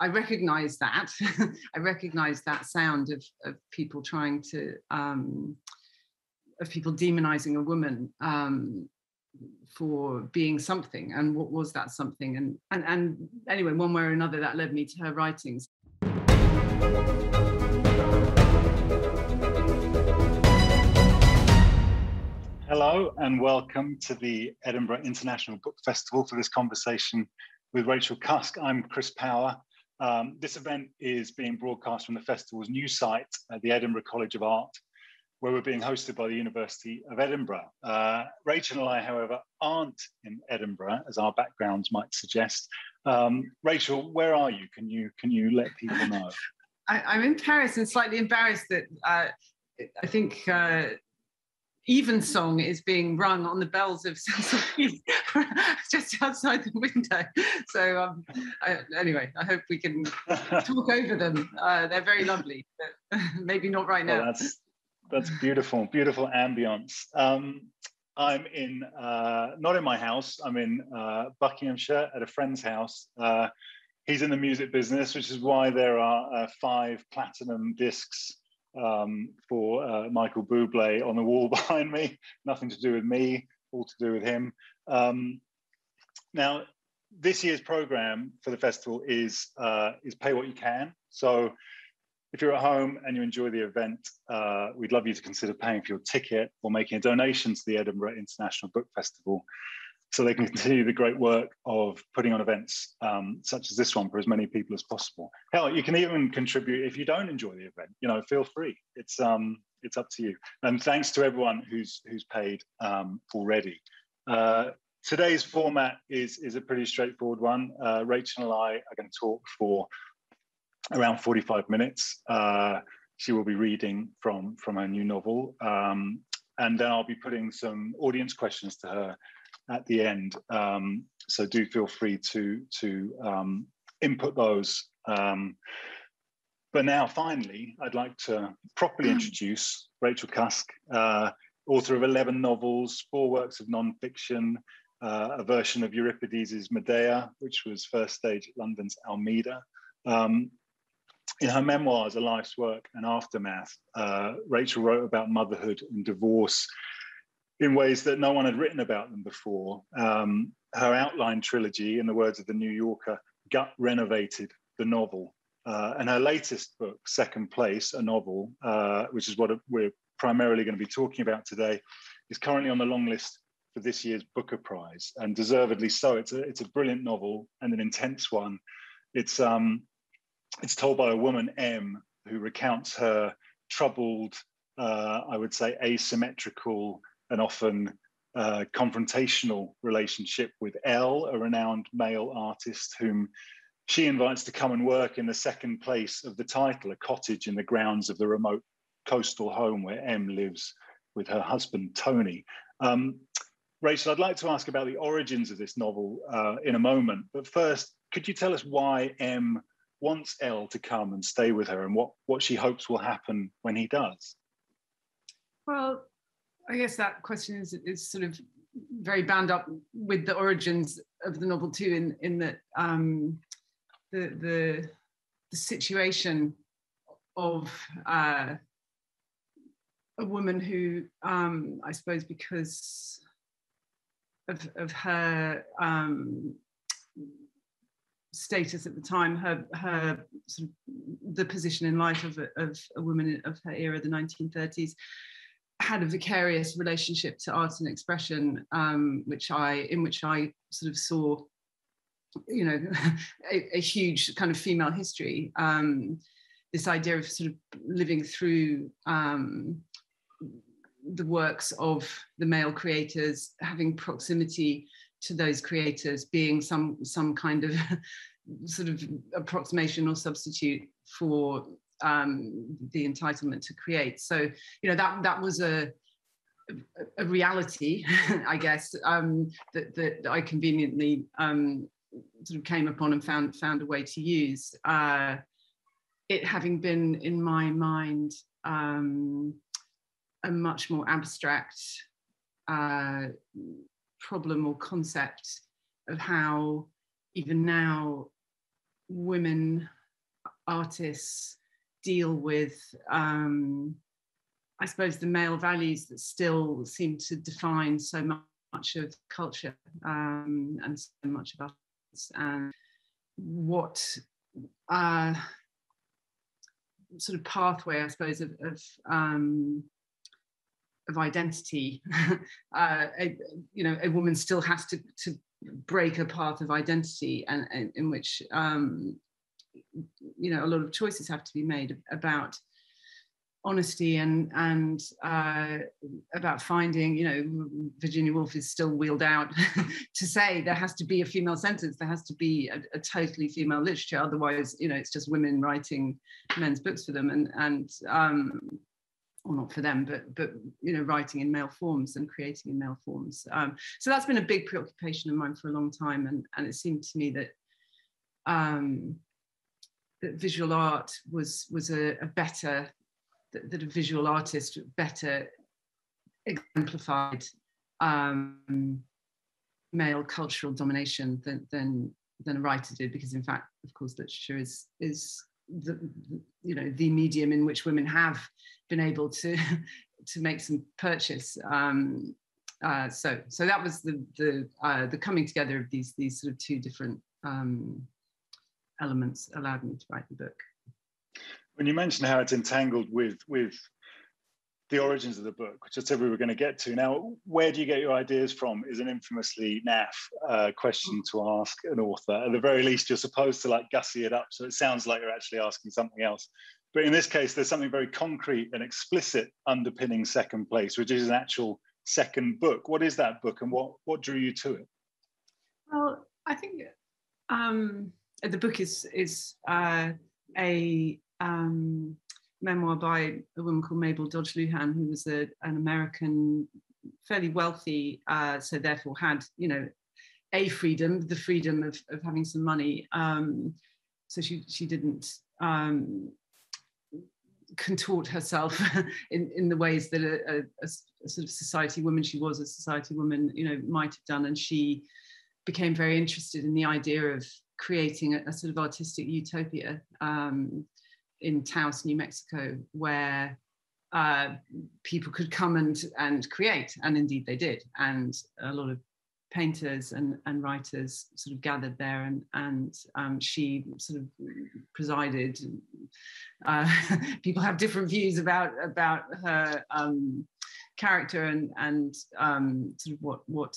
I recognise that. I recognise that sound of people trying to, of people demonising a woman for being something, and what was that something? And anyway, one way or another, that led me to her writings. Hello and welcome to the Edinburgh International Book Festival for this conversation with Rachel Cusk. I'm Chris Power. This event is being broadcast from the festival's new site at the Edinburgh College of Art, where we're being hosted by the University of Edinburgh. Rachel and I, however, aren't in Edinburgh, as our backgrounds might suggest. Rachel, where are you? Can you let people know? I'm in Paris and slightly embarrassed that I think Evensong is being rung on the bells of Saint-Sulpice just outside the window. So anyway, I hope we can talk over them. They're very lovely, but maybe not right now. Well, that's beautiful, beautiful ambience. I'm in, not in my house, I'm in Buckinghamshire at a friend's house. He's in the music business, which is why there are 5 platinum discs for Michael Bublé on the wall behind me. Nothing to do with me, all to do with him. Now, this year's programme for the festival is pay what you can. So if you're at home and you enjoy the event, we'd love you to consider paying for your ticket or making a donation to the Edinburgh International Book Festival, so they can continue the great work of putting on events such as this one for as many people as possible. Hell, you can even contribute if you don't enjoy the event. You know, feel free. It's up to you. And thanks to everyone who's paid already. Today's format is a pretty straightforward one. Rachel and I are going to talk for around 45 minutes. She will be reading from her new novel, and then I'll be putting some audience questions to her at the end, so do feel free to input those. But now, finally, I'd like to properly introduce Rachel Cusk, author of 11 novels, 4 works of non-fiction, a version of Euripides' Medea, which was first staged at London's Almeida. In her memoirs, A Life's Work and Aftermath, Rachel wrote about motherhood and divorce in ways that no one had written about them before. Her outline trilogy, in the words of the New Yorker, gut renovated the novel. And her latest book, Second Place, a novel, which is what we're primarily going to be talking about today, is currently on the long list for this year's Booker Prize, and deservedly so. It's a brilliant novel and an intense one. It's told by a woman, M, who recounts her troubled, I would say, asymmetrical and often confrontational relationship with L, a renowned male artist whom she invites to come and work in the second place of the title, a cottage in the grounds of the remote coastal home where M lives with her husband, Tony. Rachel, I'd like to ask about the origins of this novel in a moment, but first, could you tell us why M wants L to come and stay with her, and what she hopes will happen when he does? Well, I guess that question is sort of very bound up with the origins of the novel too, in that the situation of a woman who, I suppose, because of her status at the time, her sort of the position in life of a woman of her era, the 1930s, had a vicarious relationship to art and expression, in which I sort of saw, you know, a huge kind of female history. This idea of sort of living through the works of the male creators, having proximity to those creators, being some kind of sort of approximation or substitute for the entitlement to create. So, you know, that was a reality, I guess, that I conveniently sort of came upon and found a way to use. It having been, in my mind, a much more abstract problem or concept of how, even now, women artists deal with, I suppose, the male values that still seem to define so much of culture, and so much of us, and what sort of pathway, I suppose, of identity, a woman still has to break a path of identity, and in which a lot of choices have to be made about honesty and about finding, Virginia Woolf is still wheeled out to say there has to be a female sentence, there has to be a totally female literature, otherwise, it's just women writing men's books for them, and or not for them, but writing in male forms and creating in male forms. So that's been a big preoccupation of mine for a long time, and it seemed to me that that visual art was a better, that a visual artist better exemplified male cultural domination than a writer did, because in fact, of course, literature is the medium in which women have been able to make some purchase. So that was the coming together of these sort of two different elements allowed me to write the book. When you mentioned how it's entangled with the origins of the book, which I said we were going to get to. Now, where do you get your ideas from is an infamously naff question to ask an author. At the very least, you're supposed to gussy it up so it sounds like you're actually asking something else. But in this case, there's something very concrete and explicit underpinning Second Place, which is an actual second book. What is that book, and what drew you to it? Well, I think the book is a memoir by a woman called Mabel Dodge Luhan, who was an American, fairly wealthy, so therefore had, the freedom of having some money. So she didn't contort herself in the ways that a sort of society woman, she was a society woman, might have done. And she became very interested in the idea of creating a sort of artistic utopia in Taos, New Mexico, where people could come and create, and indeed they did. And a lot of painters and writers sort of gathered there, and she sort of presided. People have different views about her character and sort of what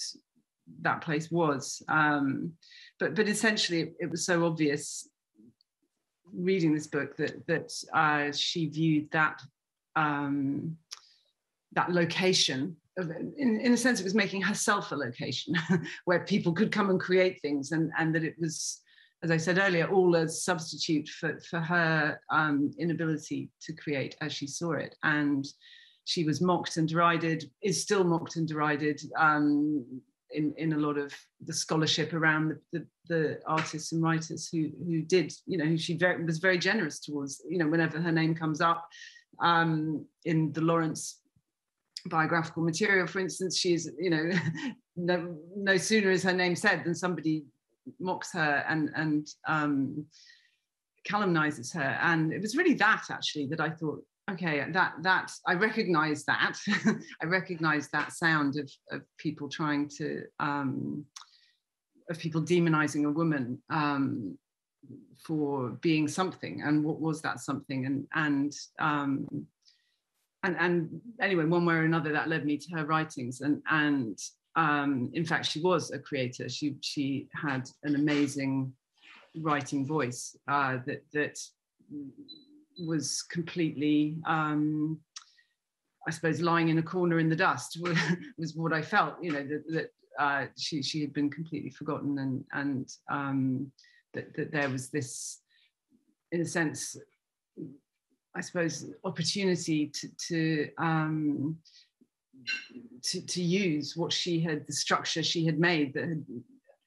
that place was. But essentially, it was so obvious reading this book that she viewed that that location in a sense, it was making herself a location where people could come and create things, and that it was, as I said earlier, all a substitute for her inability to create as she saw it. And she was mocked and derided, is still mocked and derided in a lot of the scholarship around the artists and writers who did, who she was very generous towards, whenever her name comes up in the Lawrence biographical material, for instance, she's, no sooner is her name said than somebody mocks her and calumnizes her. And it was really that, actually, that I thought, okay, that I recognize that. I recognize that sound of people trying to, of people demonizing a woman for being something, and what was that something, and anyway, one way or another, that led me to her writings, and in fact, she was a creator. She had an amazing writing voice that was completely, I suppose, lying in a corner in the dust was what I felt. That she had been completely forgotten, and that there was this, in a sense, I suppose, opportunity to use what she had, the structure she had made, that had,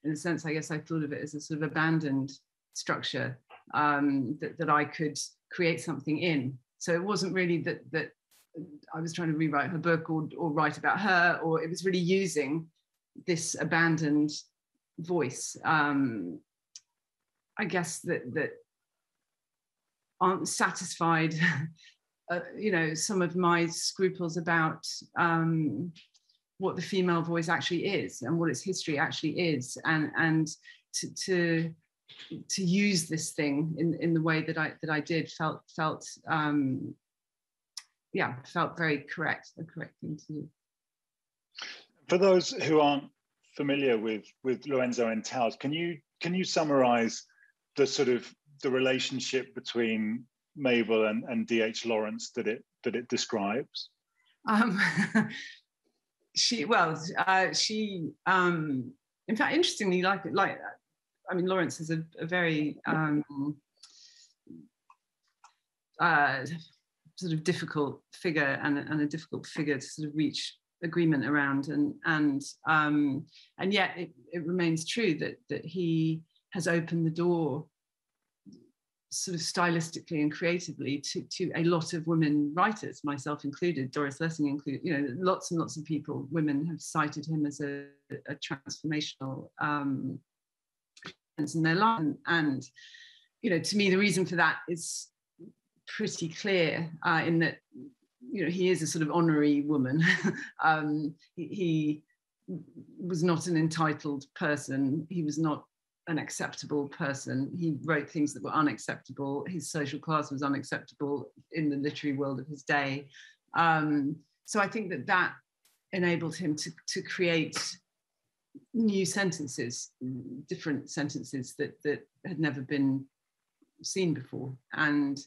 in a sense, I guess I thought of it as a sort of abandoned structure, that I could create something in. So it wasn't really that I was trying to rewrite her book or write about her, or it was really using this abandoned voice I guess that aren't satisfied, you know, some of my scruples about what the female voice actually is and what its history actually is, and to use this thing in the way that I did felt yeah, felt very correct, a correct thing to do. For those who aren't familiar with Lorenzo and Taos, can you summarize the sort of the relationship between Mabel and D.H. Lawrence that it describes? She in fact, interestingly, like I mean, Lawrence is a very sort of difficult figure and a difficult figure to sort of reach agreement around, and yet it remains true that he has opened the door sort of stylistically and creatively to a lot of women writers, myself included, Doris Lessing included, you know, lots and lots of people, women, have cited him as a transformational in their life, and you know, to me the reason for that is pretty clear, in that, you know, he is a sort of honorary woman. He was not an entitled person. He was not an acceptable person. He wrote things that were unacceptable. His social class was unacceptable in the literary world of his day. So I think that enabled him to create new sentences, different sentences that had never been seen before. And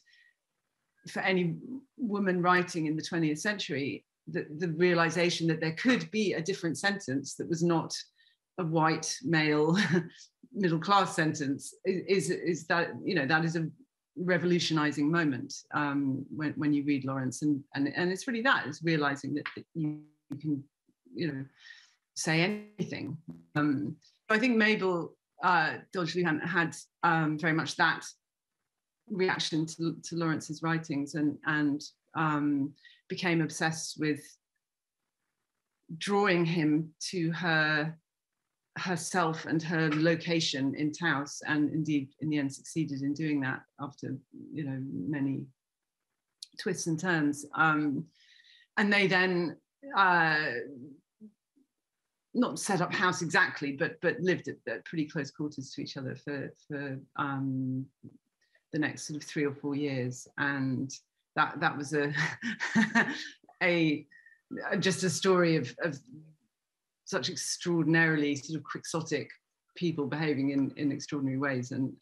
for any woman writing in the 20th century, the realization that there could be a different sentence that was not a white male middle class sentence is that, you know, that is a revolutionizing moment when you read Lawrence, and it's really that, it's realizing that you can, you know, say anything. I think Mabel Dodge Luhan had very much that reaction to Lawrence's writings, and became obsessed with drawing him to herself and her location in Taos, and indeed in the end succeeded in doing that after, you know, many twists and turns. And they then not set up house exactly, but lived at pretty close quarters to each other for the next sort of 3 or 4 years, and that was just a story of such extraordinarily sort of quixotic people behaving in extraordinary ways, and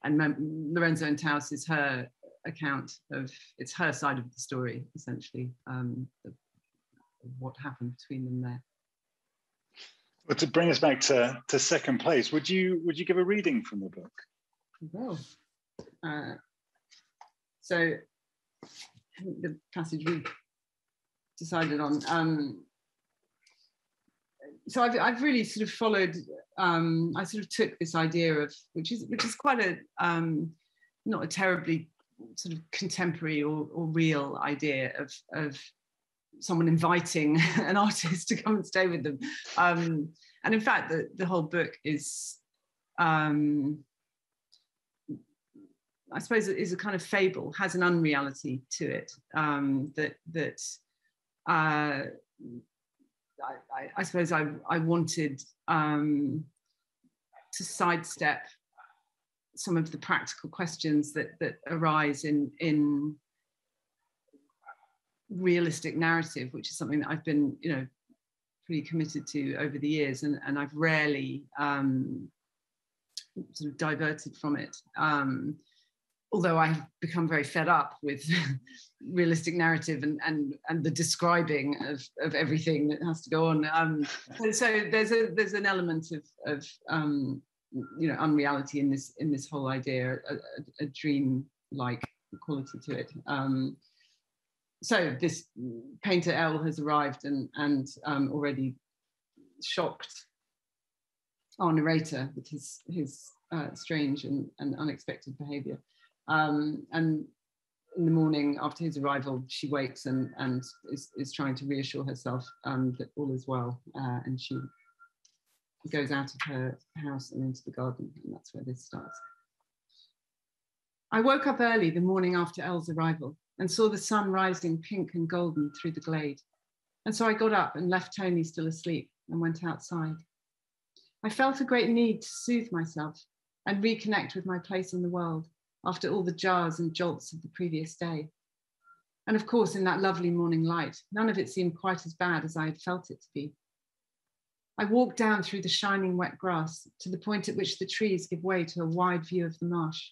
Lorenzo and Taos is her account of, it's her side of the story essentially, of what happened between them there. Well, to bring us back to second place, would you give a reading from the book? Well, so the passage we decided on. So I've really sort of followed. I sort of took this idea of, which is quite a not a terribly sort of contemporary or real idea of someone inviting an artist to come and stay with them. And in fact, the whole book is, I suppose, it is a kind of fable, has an unreality to it, I suppose I wanted to sidestep some of the practical questions that arise in realistic narrative, which is something that I've been, you know, pretty committed to over the years, and I've rarely sort of diverted from it. Although I've become very fed up with realistic narrative and the describing of everything that has to go on. So there's an element of you know, unreality in this whole idea, a dream-like quality to it. So this painter L has arrived and already shocked our narrator with his strange and unexpected behaviour. And in the morning after his arrival, she wakes and is trying to reassure herself that all is well, and she goes out of her house and into the garden, and that's where this starts. I woke up early the morning after Elle's arrival and saw the sun rising pink and golden through the glade. And so I got up and left Tony still asleep and went outside. I felt a great need to soothe myself and reconnect with my place in the world after all the jars and jolts of the previous day. And of course, in that lovely morning light, none of it seemed quite as bad as I had felt it to be. I walked down through the shining wet grass to the point at which the trees give way to a wide view of the marsh,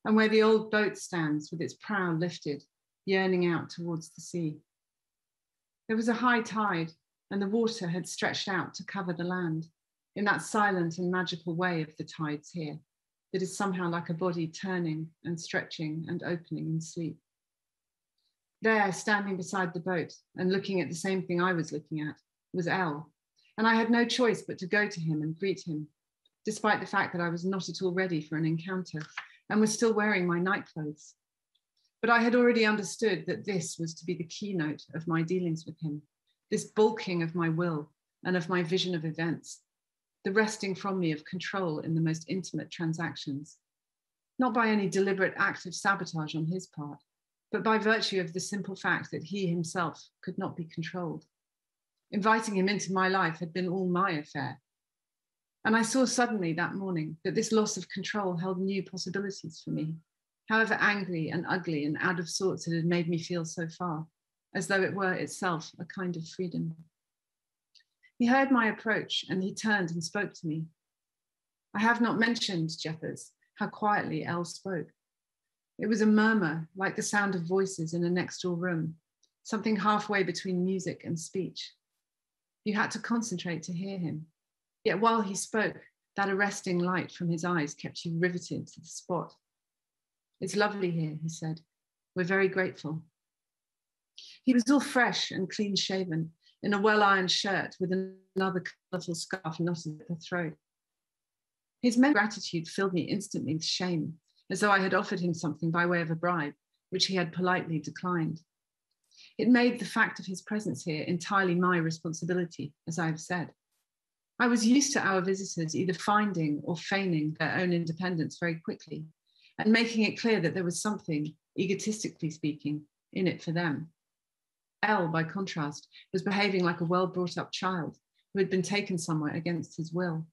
and where the old boat stands with its prow lifted, yearning out towards the sea. There was a high tide, and the water had stretched out to cover the land in that silent and magical way of the tides here, that is somehow like a body turning and stretching and opening in sleep. There, standing beside the boat and looking at the same thing I was looking at, was Elle, and I had no choice but to go to him and greet him, despite the fact that I was not at all ready for an encounter and was still wearing my night clothes. But I had already understood that this was to be the keynote of my dealings with him, this bulking of my will and of my vision of events, the wresting from me of control in the most intimate transactions, not by any deliberate act of sabotage on his part, but by virtue of the simple fact that he himself could not be controlled. Inviting him into my life had been all my affair. And I saw suddenly that morning that this loss of control held new possibilities for me, however angry and ugly and out of sorts it had made me feel so far, as though it were itself a kind of freedom. He heard my approach and he turned and spoke to me. I have not mentioned, Jeffers, how quietly Elle spoke. It was a murmur, like the sound of voices in a next door room, something halfway between music and speech. You had to concentrate to hear him. Yet while he spoke, that arresting light from his eyes kept you riveted to the spot. It's lovely here, he said. We're very grateful. He was all fresh and clean shaven, in a well-ironed shirt with another colourful scarf knotted at the throat. His mental gratitude filled me instantly with shame, as though I had offered him something by way of a bribe, which he had politely declined. It made the fact of his presence here entirely my responsibility, as I have said. I was used to our visitors either finding or feigning their own independence very quickly, and making it clear that there was something, egotistically speaking, in it for them. Elle, by contrast, was behaving like a well-brought-up child who had been taken somewhere against his will.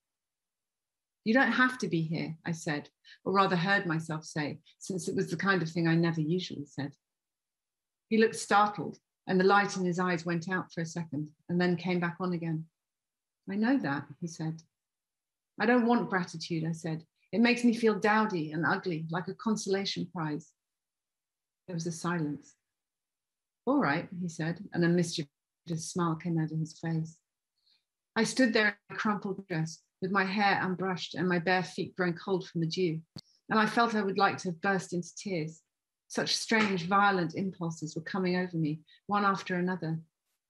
You don't have to be here, I said, or rather heard myself say, since it was the kind of thing I never usually said. He looked startled, and the light in his eyes went out for a second and then came back on again. I know that, he said. I don't want gratitude, I said. It makes me feel dowdy and ugly, like a consolation prize. There was a silence. All right, he said, and a mischievous smile came over his face. I stood there in a crumpled dress, with my hair unbrushed and my bare feet growing cold from the dew, and I felt I would like to have burst into tears. Such strange, violent impulses were coming over me, one after another.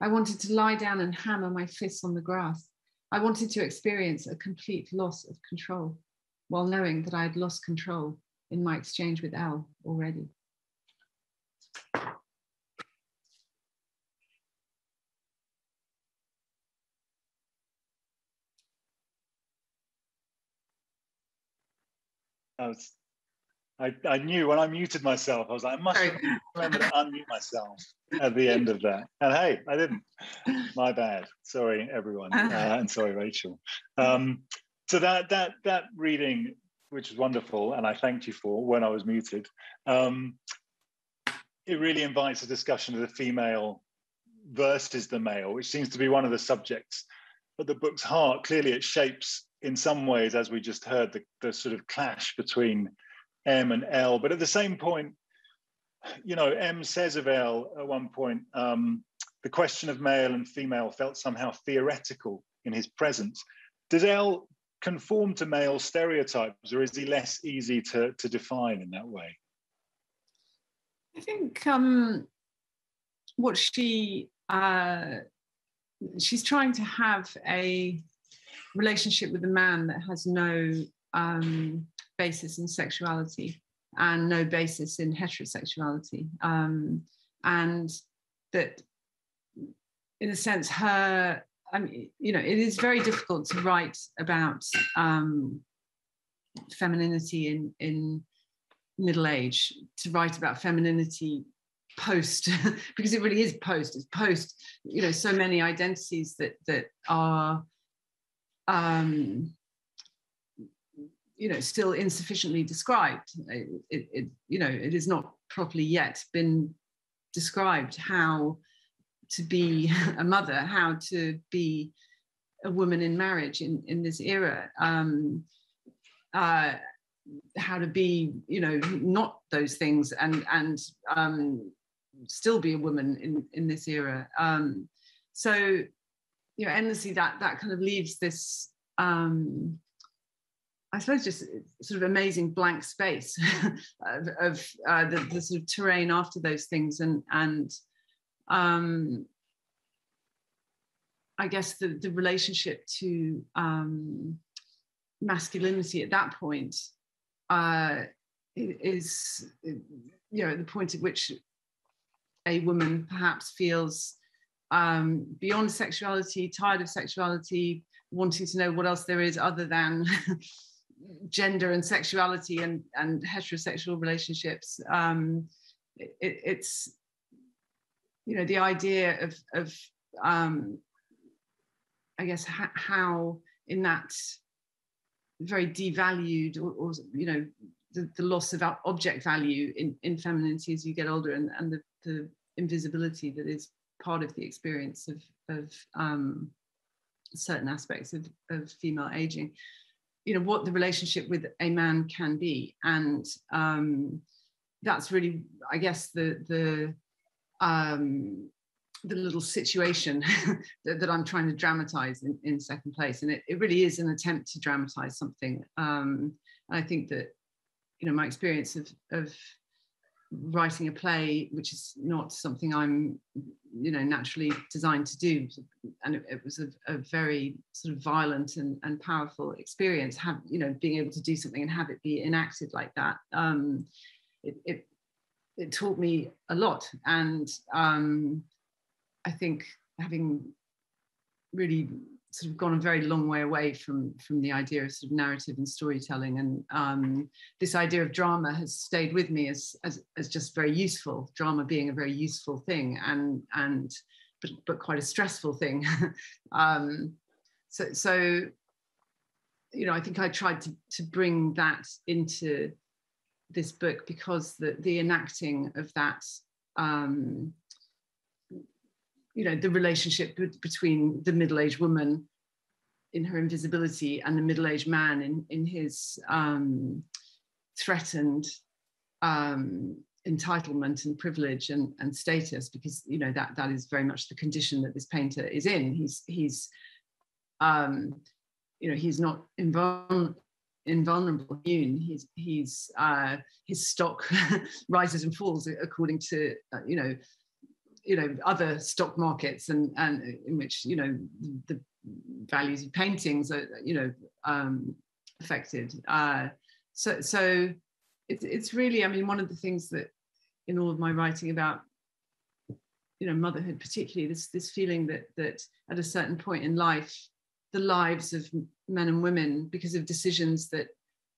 I wanted to lie down and hammer my fists on the grass. I wanted to experience a complete loss of control, while knowing that I had lost control in my exchange with Elle already. I knew when I muted myself, I was like, I must remember to unmute myself at the end of that. And hey, I didn't. My bad. Sorry, everyone. And sorry, Rachel. So that reading, which was wonderful, and I thanked you for when I was muted, it really invites a discussion of the female versus the male, which seems to be one of the subjects at the book's heart. Clearly, it shapes, in some ways, as we just heard, the sort of clash between M and L. But at the same point, you know, M says of L at one point, the question of male and female felt somehow theoretical in his presence. Does L conform to male stereotypes, or is he less easy to define in that way? I think what she's trying to have a relationship with a man that has no basis in sexuality and no basis in heterosexuality, and that, in a sense, her I mean, you know, it is very difficult to write about femininity in middle age, to write about femininity post, because it really is post. It's post, you know, so many identities that are, you know, still insufficiently described. It you know, it has not properly yet been described how to be a mother, how to be a woman in marriage in this era, how to be, you know, not those things and still be a woman in this era. So, you know, endlessly that kind of leaves this, I suppose, just sort of amazing blank space of the sort of terrain after those things, and I guess the relationship to masculinity at that point is, you know, at the point at which a woman perhaps feels beyond sexuality, tired of sexuality, wanting to know what else there is other than gender and sexuality and heterosexual relationships. It's, you know, the idea of I guess how in that very devalued or you know, the loss of object value in femininity as you get older, and the invisibility that is part of the experience of certain aspects of female aging, you know, what the relationship with a man can be. And that's really, I guess, the little situation that I'm trying to dramatize in Second Place. And it really is an attempt to dramatize something. And I think that, you know, my experience of writing a play, which is not something I'm, you know, naturally designed to do, and it was a very sort of violent and powerful experience, you know, being able to do something and have it be enacted like that. It taught me a lot. And I think, having really sort of gone a very long way away from the idea of sort of narrative and storytelling, and this idea of drama has stayed with me as just very useful, drama being a very useful thing, but quite a stressful thing. So you know, I think I tried to bring that into this book, because the enacting of that, you know, the relationship between the middle-aged woman in her invisibility and the middle-aged man in his threatened entitlement and privilege and status, because, you know, that is very much the condition that this painter is in. He's you know, he's not invulnerable, immune. His stock rises and falls according to you know, other stock markets, and in which, you know, the values of paintings are, you know, affected. So it's really, I mean, one of the things that in all of my writing about, you know, motherhood particularly, this feeling that at a certain point in life, the lives of men and women, because of decisions that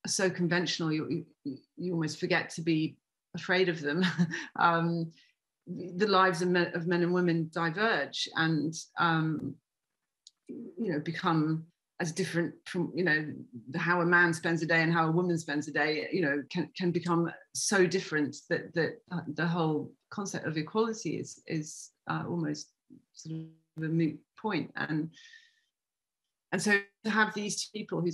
are so conventional, you almost forget to be afraid of them. The lives of men and women diverge, and you know, become as different from, you know, how a man spends a day and how a woman spends a day, you know, can become so different that the whole concept of equality is almost sort of a moot point. And so to have these two people who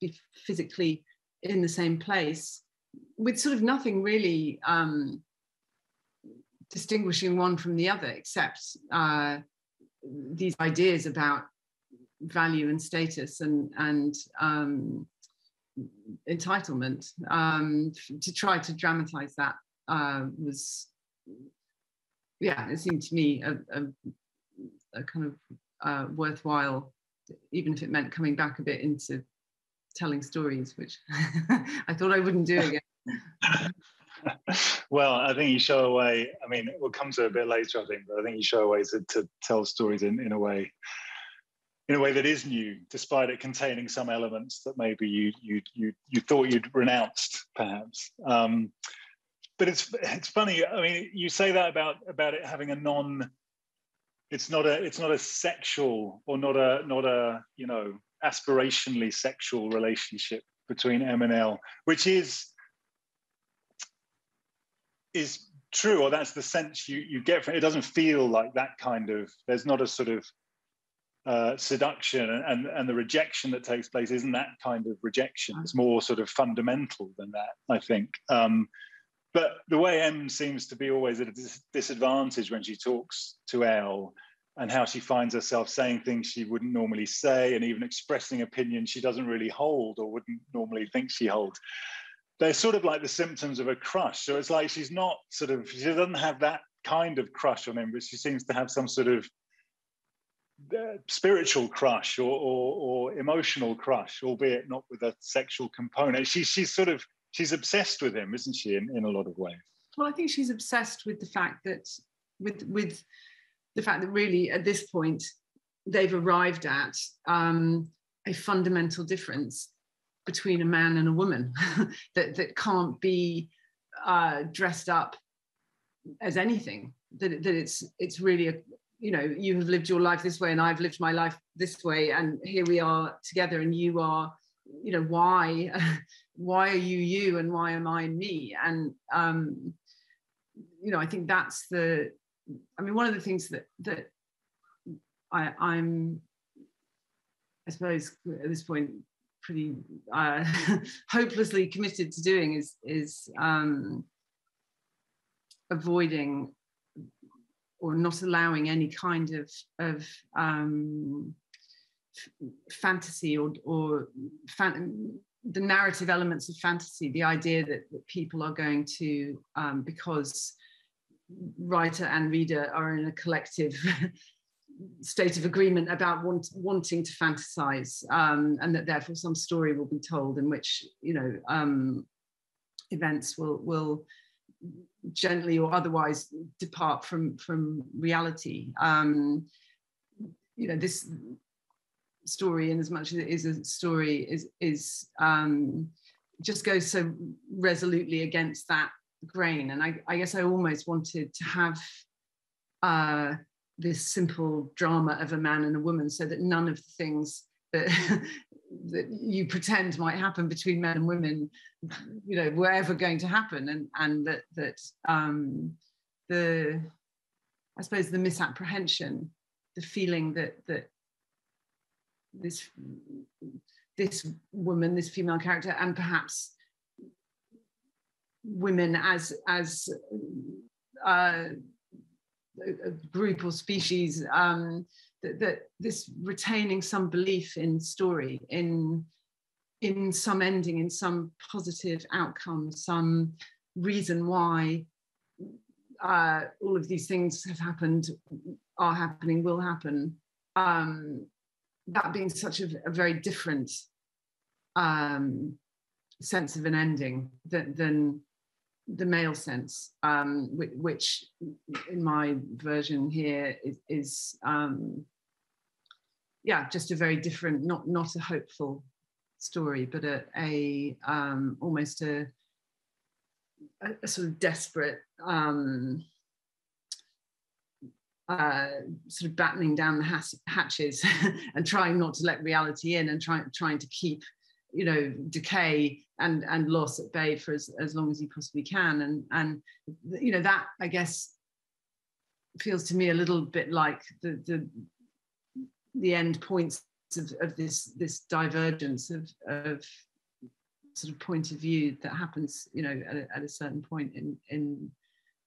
be physically in the same place with sort of nothing really distinguishing one from the other, except these ideas about value and status and entitlement, to try to dramatize that was, yeah, it seemed to me a kind of worthwhile, even if it meant coming back a bit into telling stories, which I thought I wouldn't do again. Well, I think you show a way. I mean, we'll come to it a bit later, I think, but I think you show a way to tell stories in a way in a way that is new, despite it containing some elements that maybe you thought you'd renounced, perhaps. But it's funny. I mean, you say that about it having a non. It's not a sexual or not a aspirationally sexual relationship between M and L, which is true, or that's the sense you get from it. It doesn't feel like that kind of. There's not a sort of seduction, and the rejection that takes place isn't that kind of rejection. It's more sort of fundamental than that, I think. But the way M seems to be always at a disadvantage when she talks to L, and how she finds herself saying things she wouldn't normally say, and even expressing opinions she doesn't really hold or wouldn't normally think she holds. They're sort of like the symptoms of a crush. So it's like she doesn't have that kind of crush on him, but she seems to have some sort of spiritual crush or emotional crush, albeit not with a sexual component. She's obsessed with him, isn't she, in a lot of ways? Well, I think she's obsessed with the fact that with the fact that really at this point they've arrived at a fundamental difference between a man and a woman that can't be dressed up as anything. That it's really you have lived your life this way and I've lived my life this way, and here we are together, and you are, why are you and why am I me? And I think that's one of the things that I'm, I suppose at this point, pretty hopelessly committed to doing is avoiding or not allowing any kind of fantasy or the narrative elements of fantasy, the idea that people are going to, because writer and reader are in a collective state of agreement about wanting to fantasize, and that therefore some story will be told in which events will gently or otherwise depart from reality. This story, in as much as it is a story, is just goes so resolutely against that grain. And I guess I almost wanted to have this simple drama of a man and a woman, so that none of the things that that you pretend might happen between men and women, were ever going to happen, and that I suppose the misapprehension, the feeling that this woman, this female character, and perhaps women as a group or species, that this retaining some belief in story, in some ending, in some positive outcome, some reason why all of these things have happened, are happening, will happen. That being such a very different sense of an ending than the male sense, which in my version here is just a very different, not a hopeful story, but a almost a sort of desperate sort of battening down the hatches and trying not to let reality in, and trying to keep decay and loss at bay for as long as you possibly can, and that, I guess, feels to me a little bit like the end points of this divergence of sort of point of view that happens at a certain point in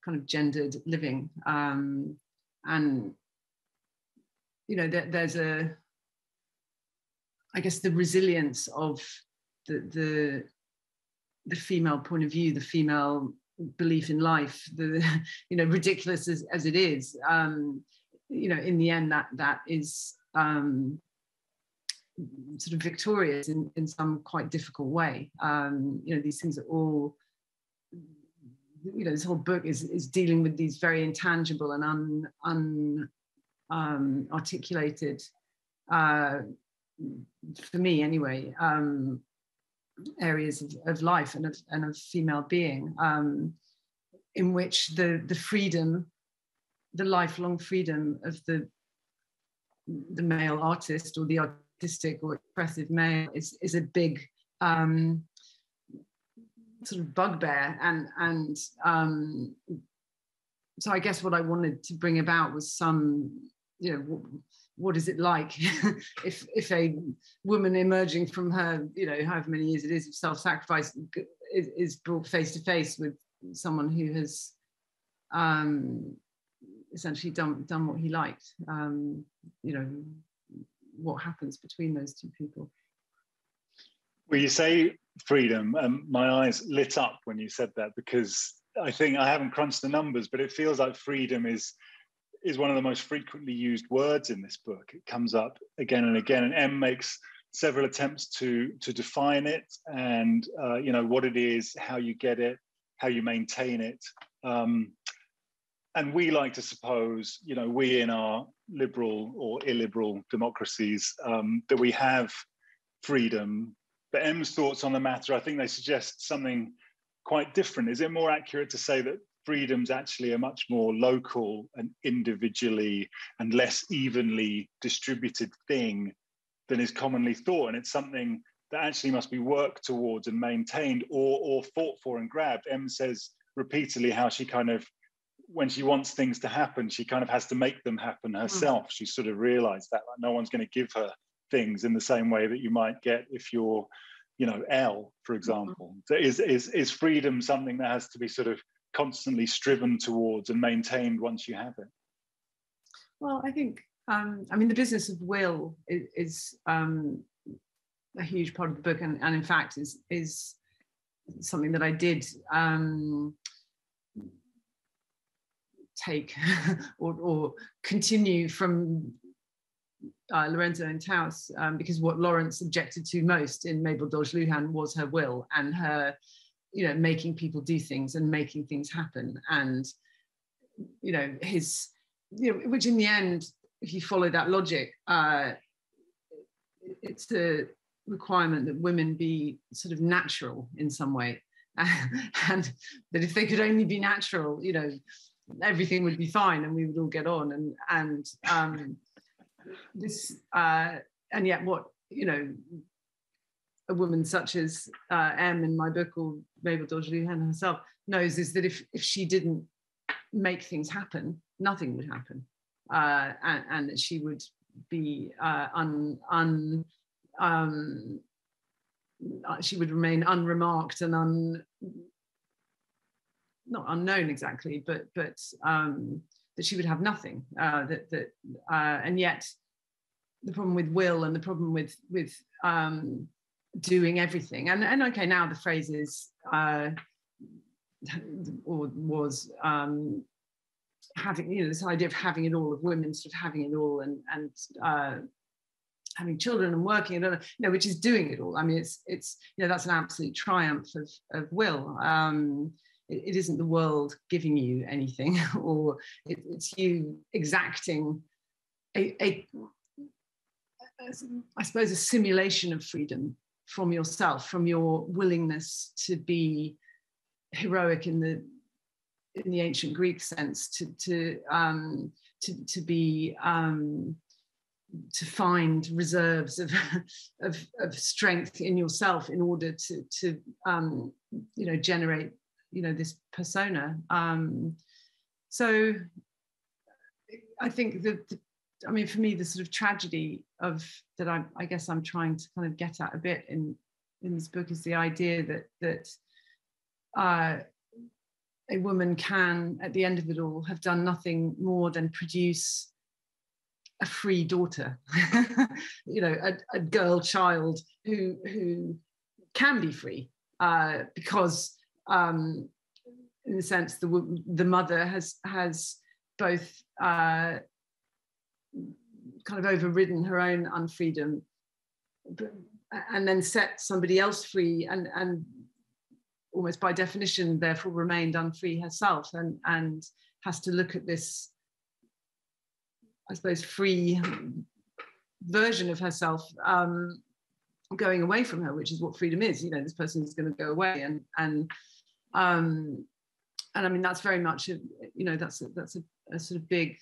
kind of gendered living, and there's I guess the resilience of the female point of view, the female belief in life, the ridiculous as it is, in the end that is sort of victorious in some quite difficult way. These things are all, this whole book is dealing with these very intangible and unarticulated for me anyway, areas of life and of female being, in which the freedom, the lifelong freedom of the male artist, or the artistic or expressive male, is a big sort of bugbear, and so I guess what I wanted to bring about was some, what is it like if a woman emerging from her, however many years it is of self-sacrifice, is brought face to face with someone who has essentially done what he liked. What happens between those two people. Well, you say freedom, and my eyes lit up when you said that, because I think, I haven't crunched the numbers, but it feels like freedom is one of the most frequently used words in this book. It comes up again and again, and Em makes several attempts to define it, and what it is, how you get it, how you maintain it. And we like to suppose, we in our liberal or illiberal democracies, that we have freedom. But Em's thoughts on the matter, I think they suggest something quite different. Is it more accurate to say that freedom's actually a much more local and individually and less evenly distributed thing than is commonly thought, and it's something that actually must be worked towards and maintained, or fought for and grabbed? Em says repeatedly how she kind of, when she wants things to happen, she kind of has to make them happen herself. She sort of realized that, like, no one's going to give her things in the same way that you might get if you're, Elle, for example. So is freedom something that has to be sort of constantly striven towards and maintained once you have it? Well, I think, the business of will is a huge part of the book, and in fact is something that I did take or continue from Lorenzo and Taus, because what Lawrence objected to most in Mabel Dodge Luhan was her will and her, making people do things and making things happen, and his, which in the end, if you follow that logic, it's the requirement that women be sort of natural in some way, and that if they could only be natural, everything would be fine and we would all get on, and this and yet what a woman such as Em in my book, or Mabel Dodge Luhan herself, knows is that if she didn't make things happen, nothing would happen, and that she would be she would remain unremarked and not unknown exactly, but that she would have nothing. And yet, the problem with will and the problem with doing everything, and okay, now the phrase is or was having, this idea of having it all, of women sort of having it all, and having children and working, and which is doing it all. I mean, it's that's an absolute triumph of will. It isn't the world giving you anything, or it's you exacting I suppose, a simulation of freedom from yourself, from your willingness to be heroic in the ancient Greek sense, to be to find reserves of strength in yourself in order to generate this persona. So I think that, for me, the sort of tragedy of that I guess I'm trying to kind of get at a bit in this book is the idea that a woman can, at the end of it all, have done nothing more than produce a free daughter, a girl child who can be free, because in the sense the mother has both kind of overridden her own unfreedom, and then set somebody else free, and almost by definition therefore remained unfree herself, and has to look at this, I suppose, free version of herself going away from her, which is what freedom is. You know, this person is going to go away, and I mean that's very much that's a sort of big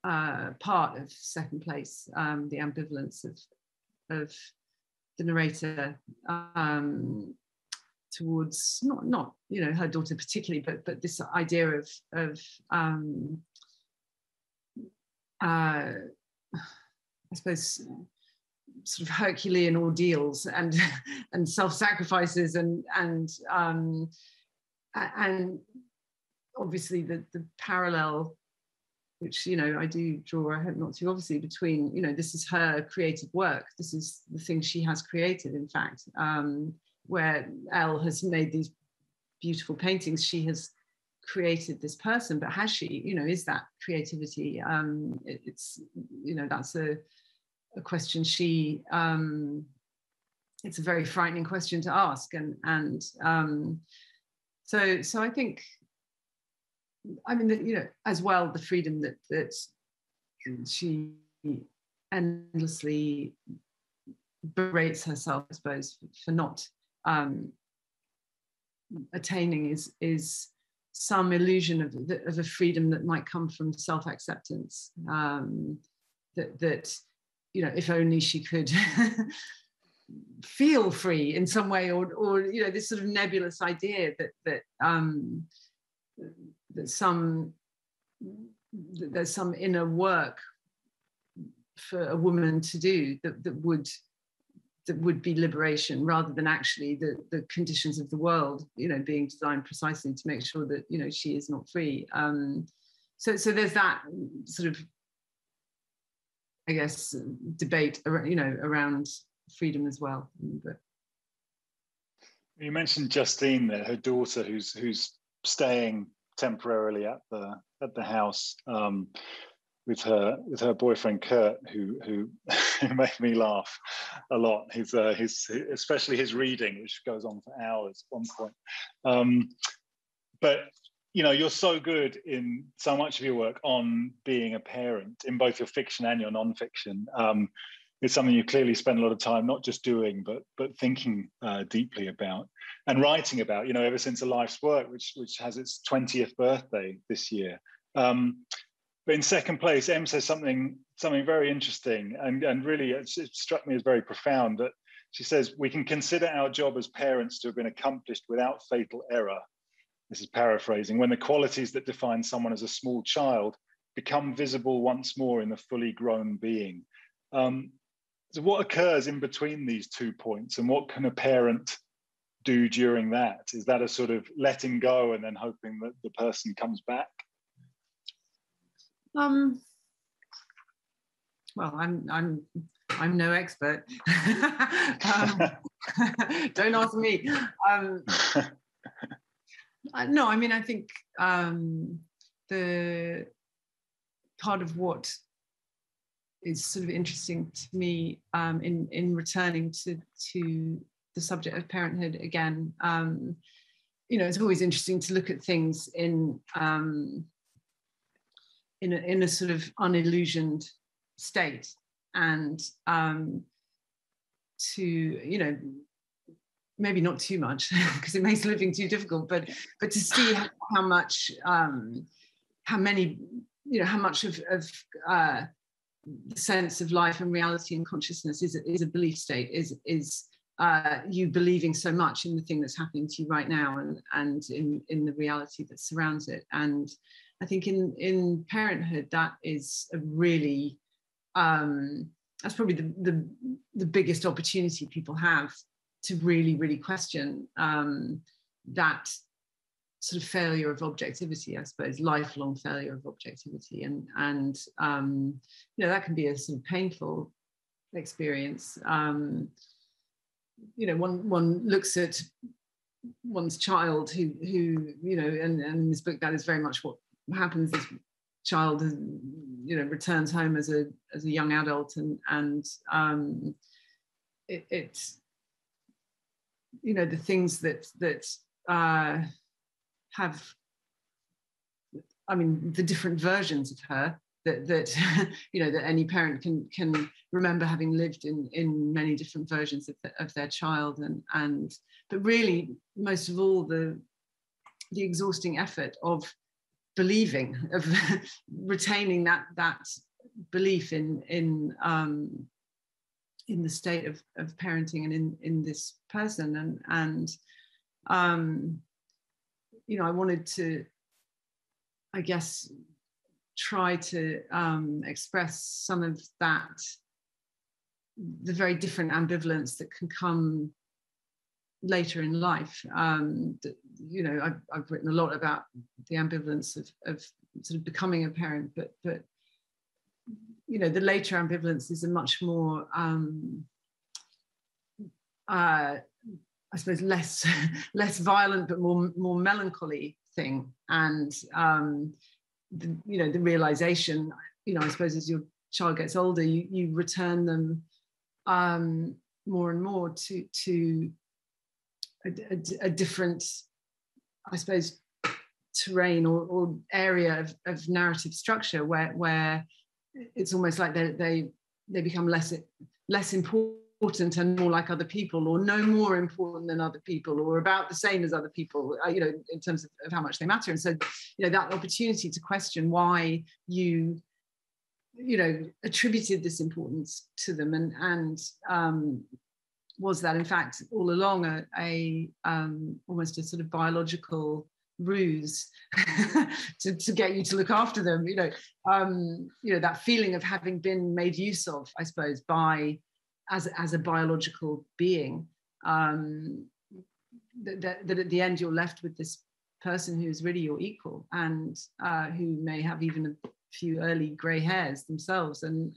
part of Second Place, the ambivalence of the narrator towards not her daughter particularly, but this idea of I suppose sort of Herculean ordeals and self-sacrifices and obviously the parallel, which I do draw, I hope not too obviously, between this is her creative work, this is the thing she has created, in fact, where Elle has made these beautiful paintings, she has created this person, but has she, is that creativity? It's that's a question she it's a very frightening question to ask, and so I think, I mean, that, as well, the freedom that she endlessly berates herself, I suppose, for not attaining is some illusion of a freedom that might come from self-acceptance, that if only she could feel free in some way, or this sort of nebulous idea that there's some inner work for a woman to do that would be liberation, rather than actually the conditions of the world being designed precisely to make sure that she is not free. So there's that sort of, I guess, debate around freedom as well. But you mentioned Justine there, her daughter, who's staying temporarily at the house with her boyfriend Kurt, who made me laugh a lot. His especially his reading, which goes on for hours at one point. But you're so good in so much of your work on being a parent, in both your fiction and your non-fiction. It's something you clearly spend a lot of time not just doing, but thinking deeply about and writing about. Ever since A Life's Work, which has its 20th birthday this year. But in Second Place, Em says something very interesting, and really it struck me as very profound. That she says, we can consider our job as parents to have been accomplished without fatal error. This is paraphrasing, when the qualities that define someone as a small child become visible once more in the fully grown being. So what occurs in between these 2 points, and what can a parent do during that? Is that a sort of letting go and then hoping that the person comes back? Well, I'm no expert. Don't ask me. No, I mean, I think the part of what is sort of interesting to me in returning to the subject of parenthood again, it's always interesting to look at things in a sort of unillusioned state, and to maybe not too much because it makes living too difficult, but to see how much how much of the sense of life and reality and consciousness is a belief state, is you believing so much in the thing that's happening to you right now, and in the reality that surrounds it. And I think in parenthood, that is a really that's probably the biggest opportunity people have to really, really question that sort of failure of objectivity, I suppose, lifelong failure of objectivity, and that can be a sort of painful experience. One looks at one's child who and in this book that is very much what happens. This child returns home as a young adult, and it's the things that have, I mean, the different versions of her that you know, that any parent can remember having lived in many different versions of their child, and but really most of all the exhausting effort of believing, of retaining that belief in the state of parenting and in this person, and you know, I wanted to, I guess, try to express some of that, the very different ambivalence that can come later in life. You know, I've written a lot about the ambivalence of sort of becoming a parent, but you know, the later ambivalence is a much more I suppose less violent but more melancholy thing, and you know, the realization, you know, I suppose as your child gets older, you return them more and more to a different, I suppose, terrain or area of narrative structure where it's almost like they become less important and more like other people, or no more important than other people, or about the same as other people, you know, in terms of how much they matter. And so, you know, that opportunity to question why you know, attributed this importance to them, and was that in fact all along a almost a sort of biological ruse to get you to look after them, you know, that feeling of having been made use of, I suppose, by as a biological being, that at the end you're left with this person who's really your equal, and who may have even a few early grey hairs themselves, and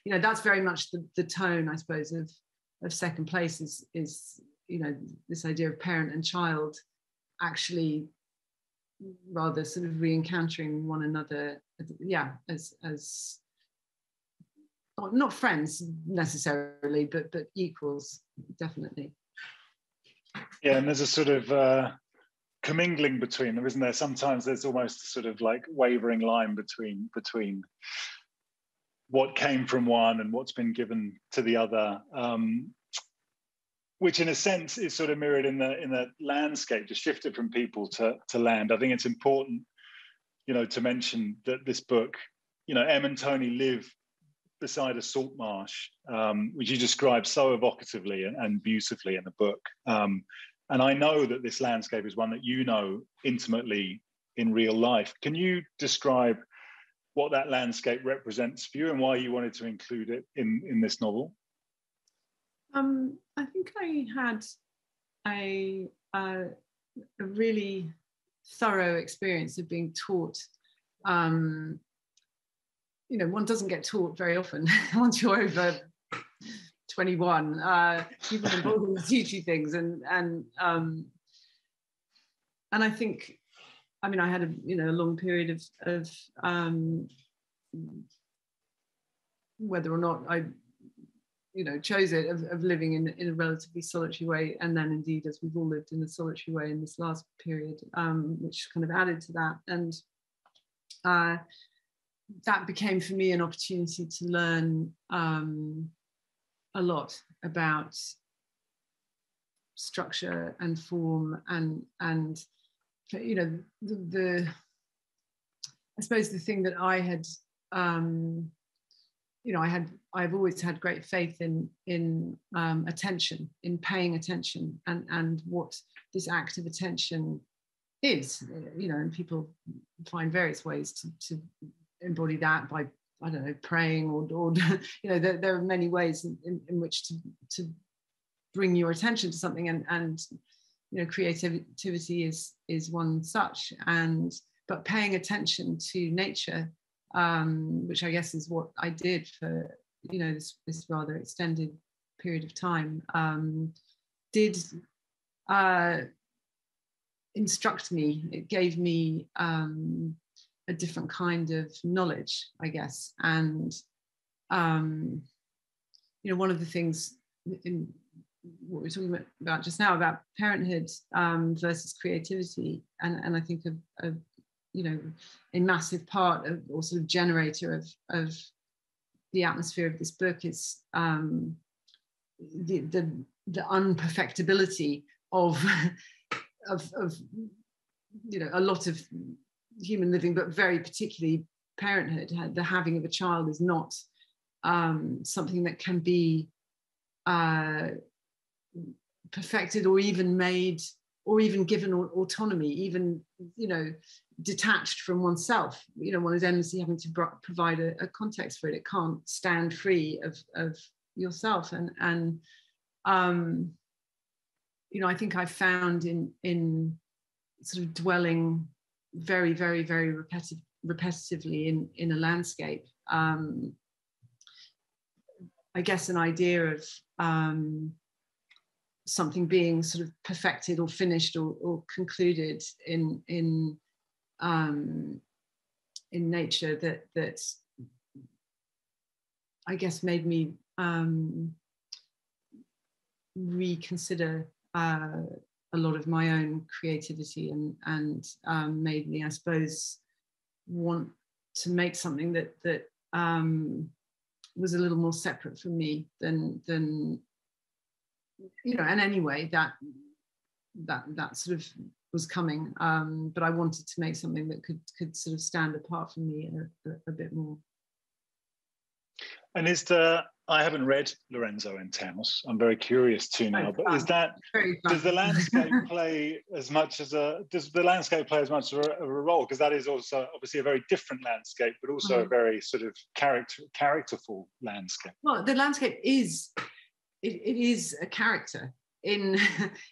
you know, that's very much the tone, I suppose, of Second Place, is you know, this idea of parent and child actually rather sort of re-encountering one another, yeah, as not friends necessarily, but equals, definitely. Yeah, and there's a sort of commingling between them, isn't there? Sometimes there's almost a sort of like wavering line between what came from one and what's been given to the other, which in a sense is sort of mirrored in the landscape, just shifted from people to land. I think it's important, you know, to mention that this book, you know, Em and Tony live beside a salt marsh, which you describe so evocatively and beautifully in the book. And I know that this landscape is one that you know intimately in real life. Can you describe what that landscape represents for you and why you wanted to include it in this novel? I think I had a really thorough experience of being taught. You know, one doesn't get taught very often once you're over 21. People involved in teaching things, and I think, I mean, I had a long period of whether or not I chose it, of living in a relatively solitary way, and then indeed, as we've all lived in a solitary way in this last period, which kind of added to that, and that became for me an opportunity to learn a lot about structure and form, and you know, I suppose the thing that I had, I've always had great faith in attention, in paying attention, and what this act of attention is, you know, and people find various ways to embody that by, I don't know, praying or you know, there are many ways in which to bring your attention to something, and you know, creativity is one such, but paying attention to nature, which I guess is what I did for, you know, this rather extended period of time, did instruct me. It gave me a different kind of knowledge, I guess. And you know, one of the things in what we're talking about just now about parenthood versus creativity, and I think you know, a massive part of, or sort of generator of the atmosphere of this book is the unperfectibility of you know, a lot of human living, but very particularly parenthood. The having of a child is not something that can be perfected or even made or even given autonomy, even, you know, detached from oneself. You know, one is endlessly having to provide a context for it. It can't stand free of yourself. And you know, I think I found in sort of dwelling very, very, very repetitively in a landscape, I guess an idea of something being sort of perfected or finished or concluded in nature that I guess made me reconsider a lot of my own creativity and made me, I suppose, want to make something that was a little more separate from me than you know. And anyway, that sort of was coming, but I wanted to make something that could sort of stand apart from me a bit more. And I haven't read Lorenzo and Taos. I'm very curious to now. But does the landscape play as much as a role? Because that is also obviously a very different landscape, but also a very sort of characterful landscape. Well, the landscape is it is a character in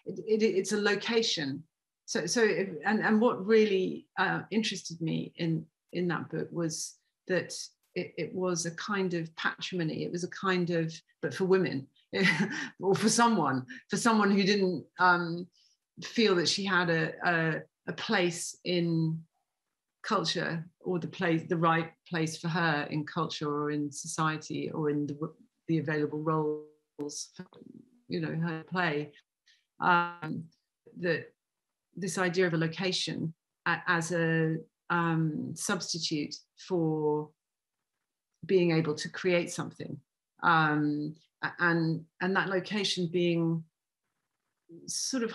it's a location. So and what really interested me in that book was that it was a kind of patrimony. It was a kind of, but for women, or for someone who didn't feel that she had a place in culture, or the right place for her in culture or in society or in the available roles for, you know, her play. That this idea of a location as a substitute for being able to create something, and that location being sort of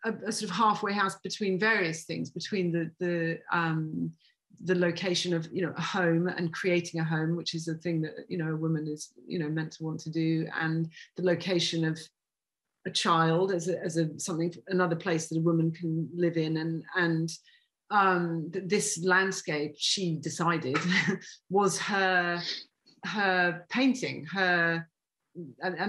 a sort of halfway house between various things, between the location of, you know, a home and creating a home, which is a thing that, you know, a woman is, you know, meant to want to do, and the location of a child as another place that a woman can live in, and this landscape, she decided, was her painting, and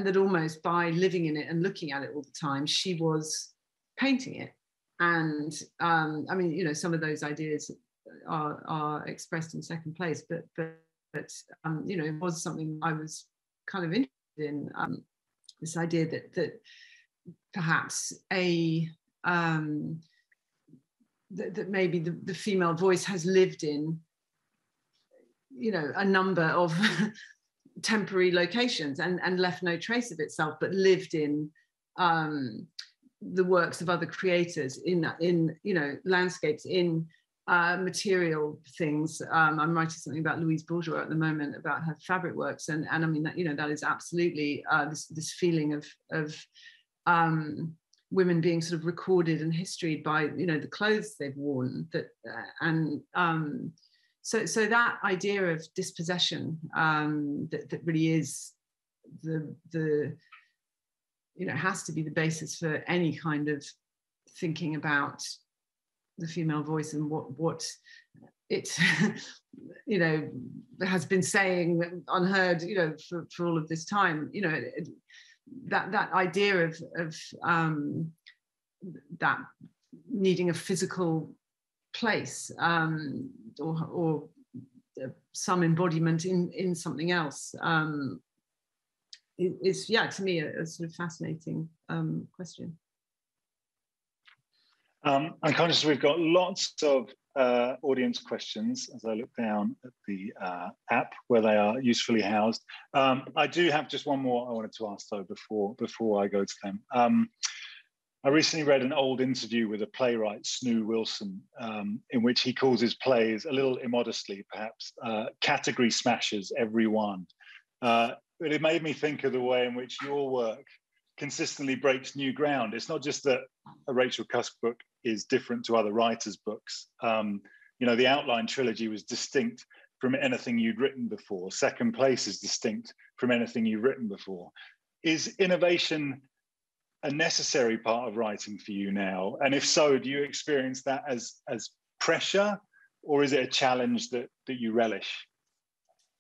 that almost by living in it and looking at it all the time, she was painting it. And I mean, you know, some of those ideas are expressed in second place, but you know, it was something I was kind of interested in, this idea that perhaps that maybe the female voice has lived in, you know, a number of temporary locations and left no trace of itself, but lived in the works of other creators, in you know, landscapes, in material things. I'm writing something about Louise Bourgeois at the moment, about her fabric works, and I mean, that, you know, that is absolutely this feeling of women being sort of recorded and historied by, you know, the clothes they've worn, that so that idea of dispossession, that really is the you know, has to be the basis for any kind of thinking about the female voice and what it you know, has been saying unheard, you know, for all of this time, you know. That idea of that needing a physical place, or some embodiment in something else, is, yeah, to me a sort of fascinating question. I'm conscious we've got lots of audience questions as I look down at the app where they are usefully housed. I do have just one more I wanted to ask though before I go to them. I recently read an old interview with a playwright, Snoo Wilson, in which he calls his plays, a little immodestly perhaps, category smashers, every one. But it made me think of the way in which your work consistently breaks new ground. It's not just that a Rachel Cusk book is different to other writers' books. You know, the Outline trilogy was distinct from anything you'd written before. Second Place is distinct from anything you've written before. Is innovation a necessary part of writing for you now? And if so, do you experience that as pressure, or is it a challenge that you relish?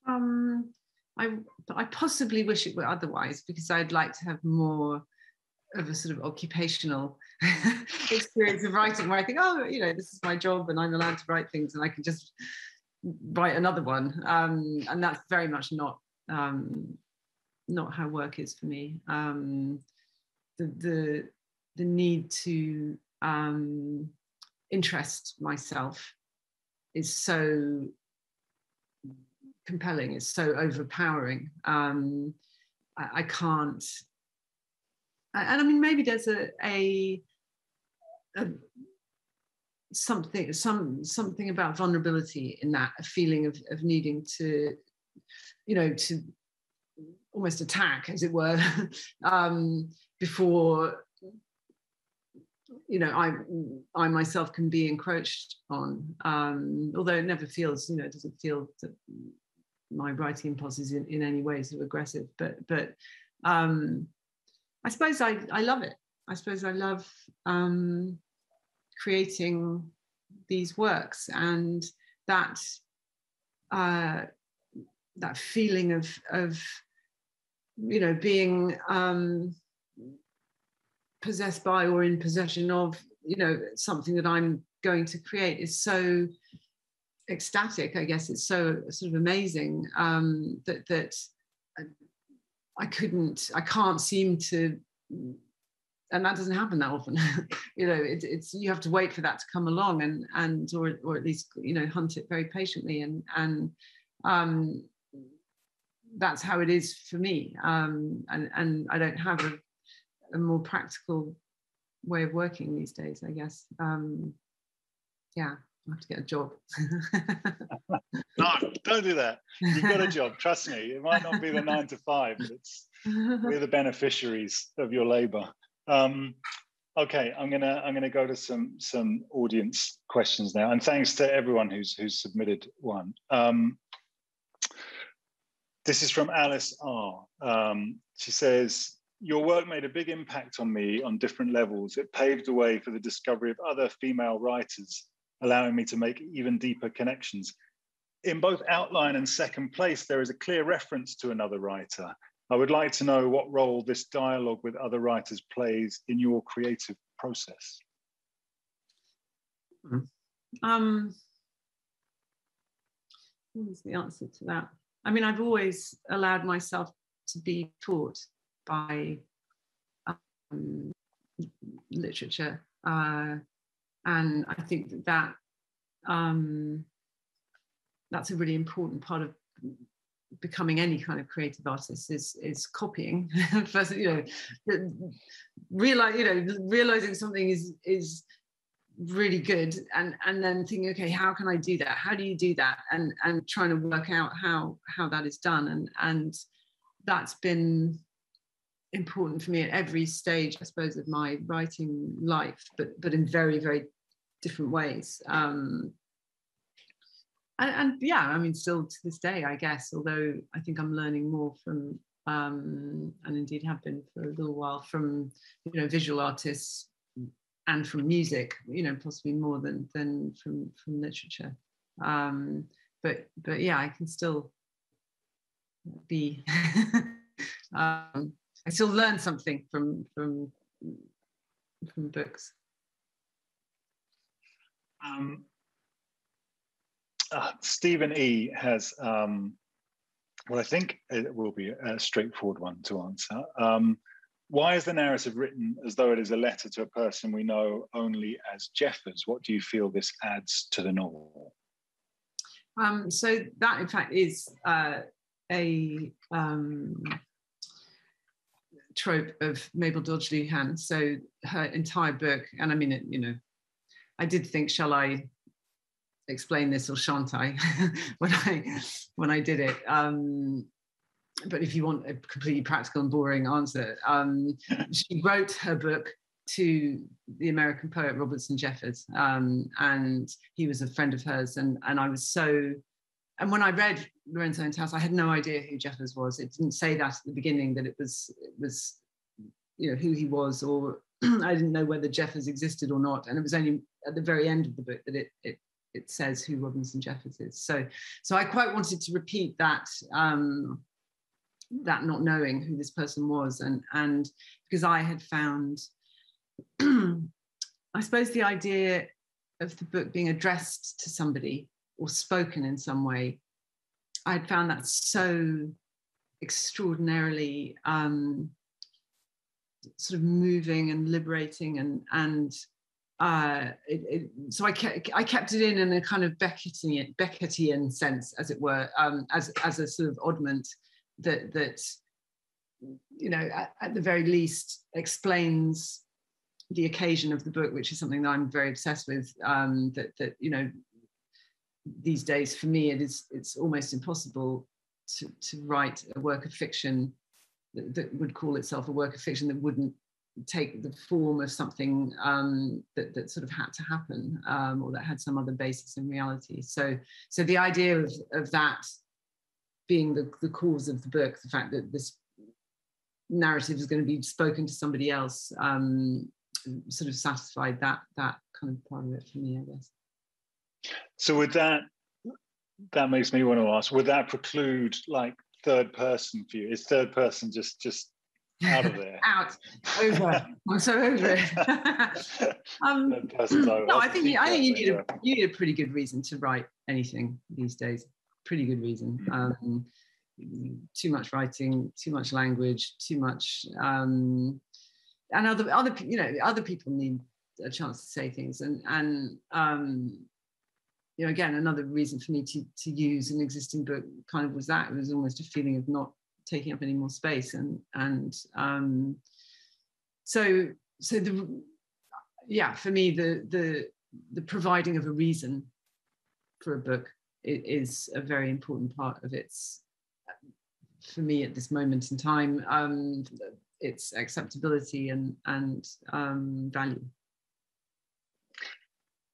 I possibly wish it were otherwise, because I'd like to have more of a sort of occupational experience of writing, where I think, oh, you know, this is my job and I'm allowed to write things and I can just write another one. And that's very much not how work is for me. The need to interest myself is so compelling, it's so overpowering. I can't, and I mean, maybe there's something about vulnerability in that, a feeling of needing to, you know, to almost attack, as it were, before, you know, I myself can be encroached on, although it never feels, you know, it doesn't feel that my writing impulse is in any way sort of aggressive, but I suppose I love it. I suppose I love creating these works, and that feeling of you know, being possessed by or in possession of, you know, something that I'm going to create is so ecstatic. I guess it's so sort of amazing that I can't seem to, and that doesn't happen that often. You know, it's you have to wait for that to come along, and or at least, you know, hunt it very patiently, and that's how it is for me. And I don't have a more practical way of working these days, I guess. Yeah, I have to get a job. No, don't do that. You've got a job, trust me. It might not be the 9 to 5, but we're the beneficiaries of your labor. Okay, I'm gonna go to some audience questions now, and thanks to everyone who's submitted one. This is from Alice R. She says, your work made a big impact on me on different levels. It paved the way for the discovery of other female writers, allowing me to make even deeper connections. In both Outline and Second Place, there is a clear reference to another writer. I would like to know what role this dialogue with other writers plays in your creative process. What's the answer to that? I mean, I've always allowed myself to be taught by literature, and I think that that's a really important part of becoming any kind of creative artist is copying. First, you know, realizing something is really good, and then thinking, okay, how can I do that? How do you do that? And trying to work out how that is done, and that's been important for me at every stage, I suppose, of my writing life, but in very, very different ways. And yeah, I mean, still to this day, I guess, although I think I'm learning more from, and indeed have been for a little while, from, you know, visual artists and from music, you know, possibly more than from literature. But yeah, I can still be, I still learn something from books. Stephen E has, well, I think it will be a straightforward one to answer. Why is the narrative written as though it is a letter to a person we know only as Jeffers? What do you feel this adds to the novel? So that, in fact, is trope of Mabel Dodge Luhan. So her entire book, and I mean, you know, I did think, shall I explain this or shan't I, when I did it. But if you want a completely practical and boring answer, she wrote her book to the American poet Robertson Jeffers, and he was a friend of hers, and I was so. And when I read Lorenzo and House, I had no idea who Jeffers was. It didn't say that at the beginning, that it was, you know, who he was, or I didn't know whether Jeffers existed or not. And it was only at the very end of the book that it says who Robinson Jeffers is. So I quite wanted to repeat that, that not knowing who this person was, and because I had found, I suppose, the idea of the book being addressed to somebody or spoken in some way, I had found that so extraordinarily sort of moving and liberating, and so I kept it in a kind of Beckettian sense, as it were, as a sort of oddment that you know, at the very least explains the occasion of the book, which is something that I'm very obsessed with. That you know, these days for me it's almost impossible to write a work of fiction that would call itself a work of fiction that wouldn't take the form of something that sort of had to happen, or that had some other basis in reality. So the idea of that being the cause of the book, the fact that this narrative is going to be spoken to somebody else, sort of satisfied that kind of part of it for me, I guess. So would that makes me want to ask, would that preclude like third person for you? Is third person just out of there? Out, over. I'm so over it. No, I think you need a pretty good reason to write anything these days. Pretty good reason. Too much writing, too much language, too much, and other people need a chance to say things, and you know, again, another reason for me to use an existing book kind of was that it was almost a feeling of not taking up any more space, and so for me the providing of a reason for a book is a very important part of its, for me at this moment in time, its acceptability and value.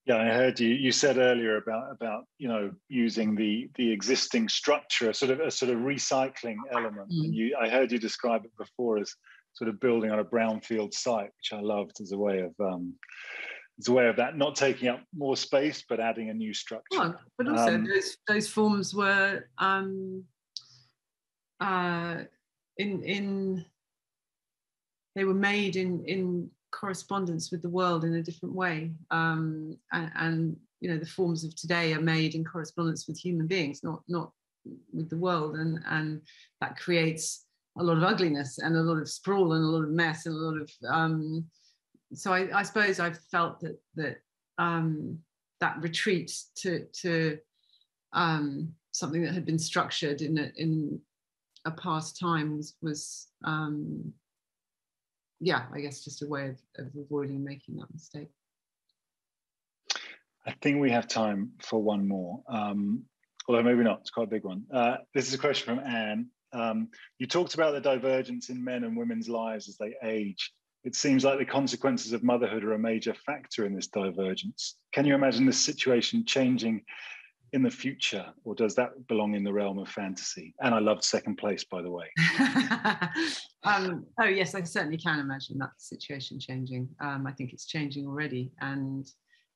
Yeah, I heard you said earlier about you know, using the existing structure, a sort of recycling element. And I heard you describe it before as sort of building on a brownfield site, which I loved as a way of that, not taking up more space but adding a new structure. Oh, but also those forms were they were made in correspondence with the world in a different way, and you know, the forms of today are made in correspondence with human beings, not with the world, and that creates a lot of ugliness and a lot of sprawl and a lot of mess and a lot of so I suppose I've felt that retreat to something that had been structured in a past time was I guess just a way of avoiding making that mistake. I think we have time for one more, although maybe not, it's quite a big one. This is a question from Anne. You talked about the divergence in men and women's lives as they age. It seems like the consequences of motherhood are a major factor in this divergence. Can you imagine this situation changing in the future, or does that belong in the realm of fantasy? And I loved Second Place, by the way. Oh yes, I certainly can imagine that situation changing. I think it's changing already,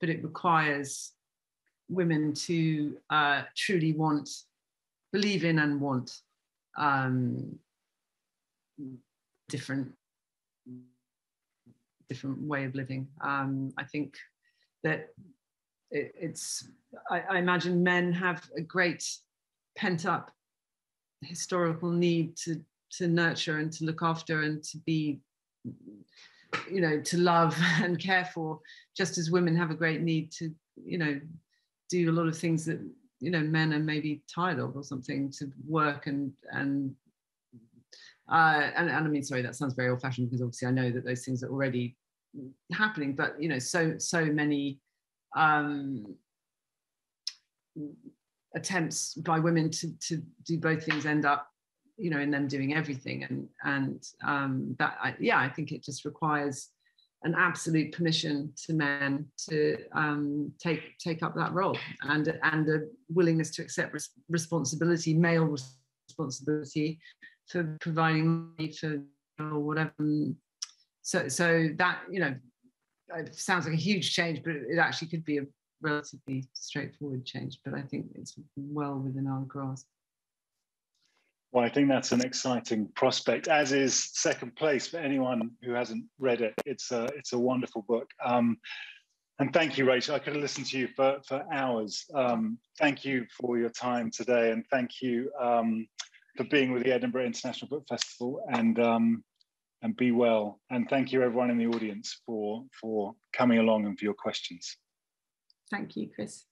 but it requires women to truly believe in and want different way of living. I think that I imagine men have a great pent-up historical need to nurture and to look after and to be, you know, to love and care for, just as women have a great need to, you know, do a lot of things that, you know, men are maybe tired of or something, to work and And I mean, sorry, that sounds very old-fashioned, because obviously I know that those things are already happening, but you know, so many attempts by women to do both things end up, you know, in them doing everything, and that I think it just requires an absolute permission to men to take up that role, and a willingness to accept responsibility, male responsibility, for providing money for or whatever. So that, you know, it sounds like a huge change, but it actually could be a relatively straightforward change. But I think it's well within our grasp. Well, I think that's an exciting prospect, as is Second Place. For anyone who hasn't read it, it's a wonderful book. And thank you, Rachel. I could have listened to you for hours. Thank you for your time today, and thank you for being with the Edinburgh International Book Festival, and be well. And thank you, everyone in the audience, for coming along and for your questions. Thank you, Chris.